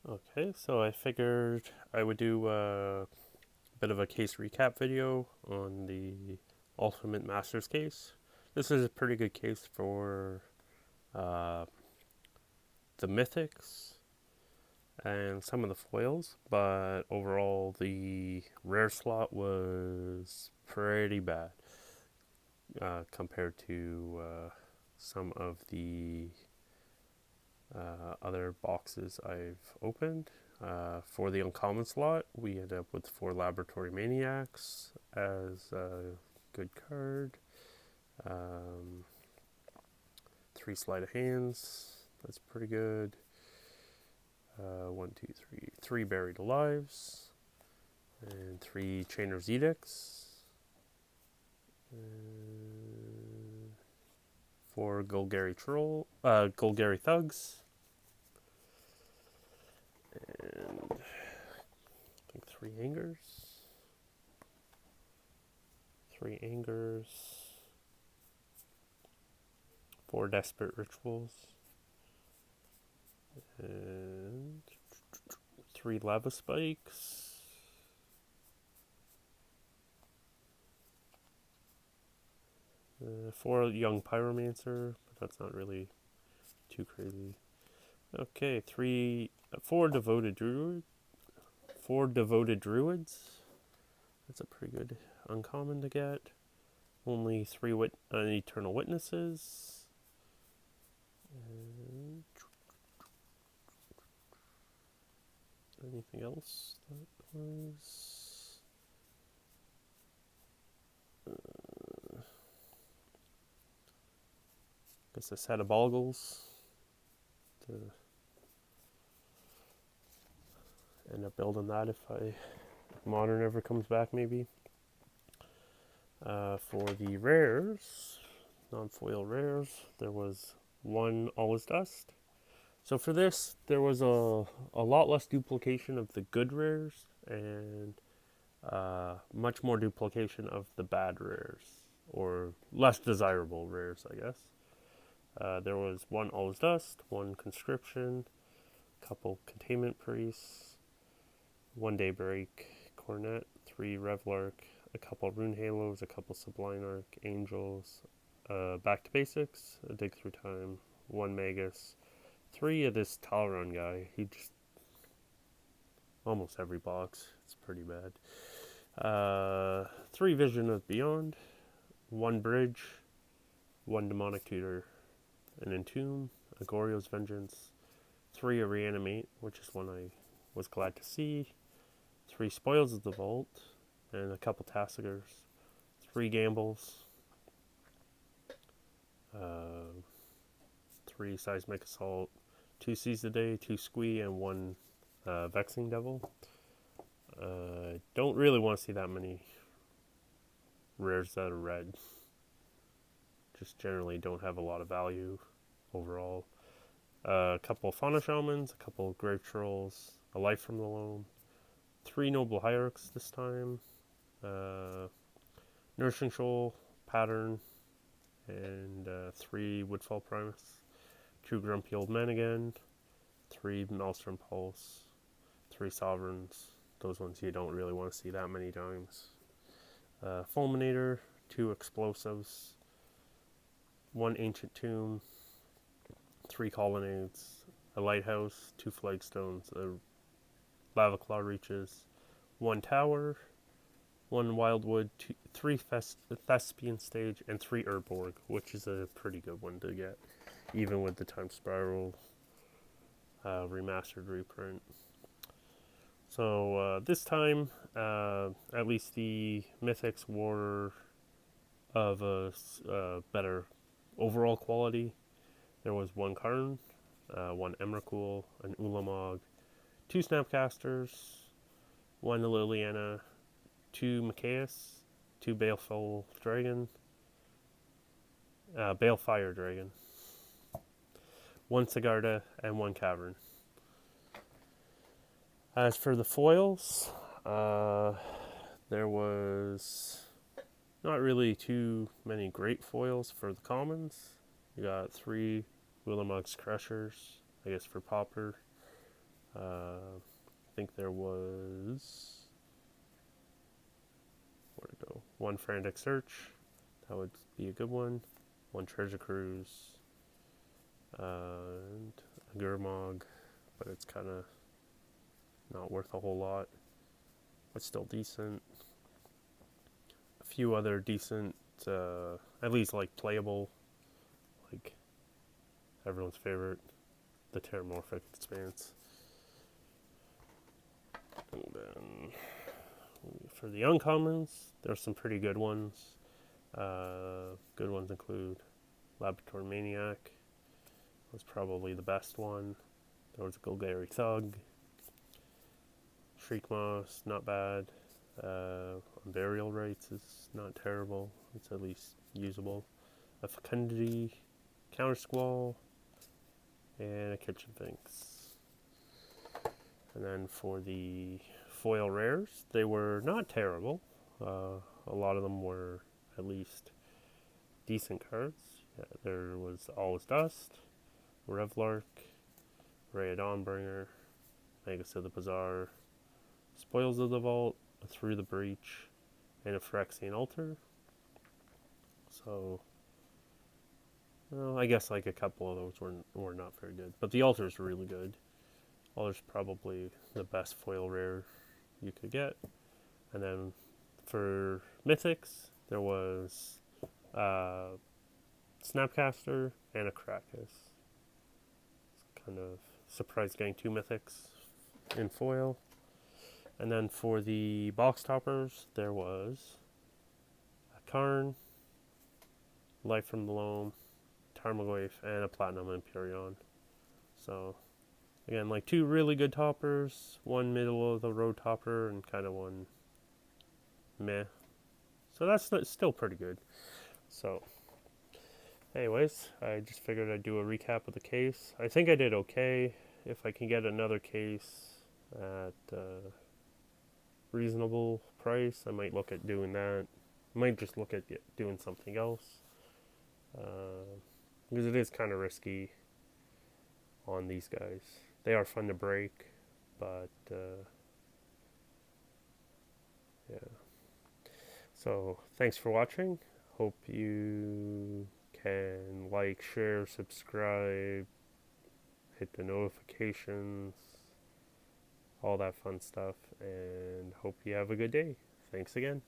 Okay, so I figured I would do a bit of a case recap video on the Ultimate Masters case. This is a pretty good case for uh, the mythics and some of the foils, but overall the rare slot was pretty bad compared to some of the other boxes I've opened. For the uncommon slot, we end up with 4 Laboratory Maniacs as a good card. Um, 3 Sleight of Hands, that's pretty good. 1, 2, 3, 3 Buried Lives, and 3 Chainer's Edicts. 4 Golgari Thugs, and I think 3 Angers. 3 Angers. 4 Desperate Rituals. And 3 Lava Spikes. 4 Young Pyromancer, but that's not really too crazy. Okay, 4 Devoted Druid. 4 Devoted Druids. That's a pretty good uncommon to get. Only 3 Eternal Witnesses. And anything else that was? Guess a set of Boggles to end up building that if Modern ever comes back, maybe. For the rares, non-foil rares, there was 1 All Is Dust. So for this, there was a lot less duplication of the good rares and much more duplication of the bad rares, or less desirable rares, I guess. There was 1 All Is Dust, 1 Conscription, a couple Containment Priests, 1 Daybreak Cornet, 3 Revlark, a couple Rune Halos, a couple Sublime Arc Angels, Back to Basics, a Dig Through Time, 1 Magus, 3 of this Talron guy. He just almost every box. It's pretty bad. 3 Vision of Beyond, 1 Bridge, 1 Demonic Tutor, an Entomb, a Goryo's Vengeance, 3 a Reanimate, which is one I was glad to see, 3 Spoils of the Vault, and a couple Tassigers, 3 Gambles, 3 Seismic Assault, 2 Seize the Day, 2 Squee, and 1 Vexing Devil. Don't really want to see that many rares that are red. Just generally don't have a lot of value overall. A couple of Fauna Shamans, a couple of Grave Trolls, a Life from the Loam, 3 Noble Hierarchs this time, Nourishing Shoal, Pattern, and 3 Woodfall Primus, 2 Grumpy Old Men again, 3 Maelstrom Pulse, 3 Sovereigns. Those ones you don't really want to see that many times. Fulminator, 2 Explosives, 1 Ancient Tomb, 3 Colonnades, a Lighthouse, 2 Flagstones, a Lava Claw Reaches, 1 Tower, 1 Wildwood, 3 Thespian Stage, and 3 Urborg, which is a pretty good one to get, even with the Time Spiral remastered reprint. So this time, at least the Mythics were of a better overall quality. There was 1 Karn, 1 Emrakul, an Ulamog, 2 Snapcasters, 1 Liliana, 2 Machias, 2 Balefire Dragon, 1 Sigarda, and 1 Cavern. As for the foils, there was not really too many great foils for the commons. You got 3 Willamog's Crushers, I guess for Popper. I think there was, where to go? One Frantic Search. That would be a good one. One Treasure Cruise. And a Gurmog, but it's kind of not worth a whole lot, but still decent. A few other decent, at least like playable, like everyone's favorite, the Terramorphic Expanse. And then for the uncommons, there's some pretty good ones. Good ones include Laboratory Maniac, was probably the best one. There was a Golgari Thug, Shriek Moss, not bad. Burial Rites is not terrible. It's at least usable. A Fecundity, Counter Squall, and a Kitchen Finks. And then for the foil rares, they were not terrible. A lot of them were at least decent cards. Yeah, there was All Is Dust, Revlark, Ray of Dawnbringer, Magus of the Bazaar, Spoils of the Vault, Through the Breach, and a Phyrexian Altar. So, well, I guess like a couple of those were not very good. But the Altar's really good. Altar's probably the best foil rare you could get. And then for Mythics, there was Snapcaster and a Krakus. Kind of surprised getting 2 Mythics in foil. And then for the box toppers, there was a Karn, Life from the Loam, Tarmogoyf, and a Platinum Empyrean. So, again, like 2 really good toppers, 1 middle of the road topper, and kind of 1 meh. So that's still pretty good. So, anyways, I just figured I'd do a recap of the case. I think I did okay. If I can get another case at reasonable price, I might look at doing that. I might just look at doing something else. Because it is kind of risky on these guys. They are fun to break, but yeah. So thanks for watching. Hope you can like, share, subscribe, hit the notifications, all that fun stuff, and hope you have a good day. Thanks again.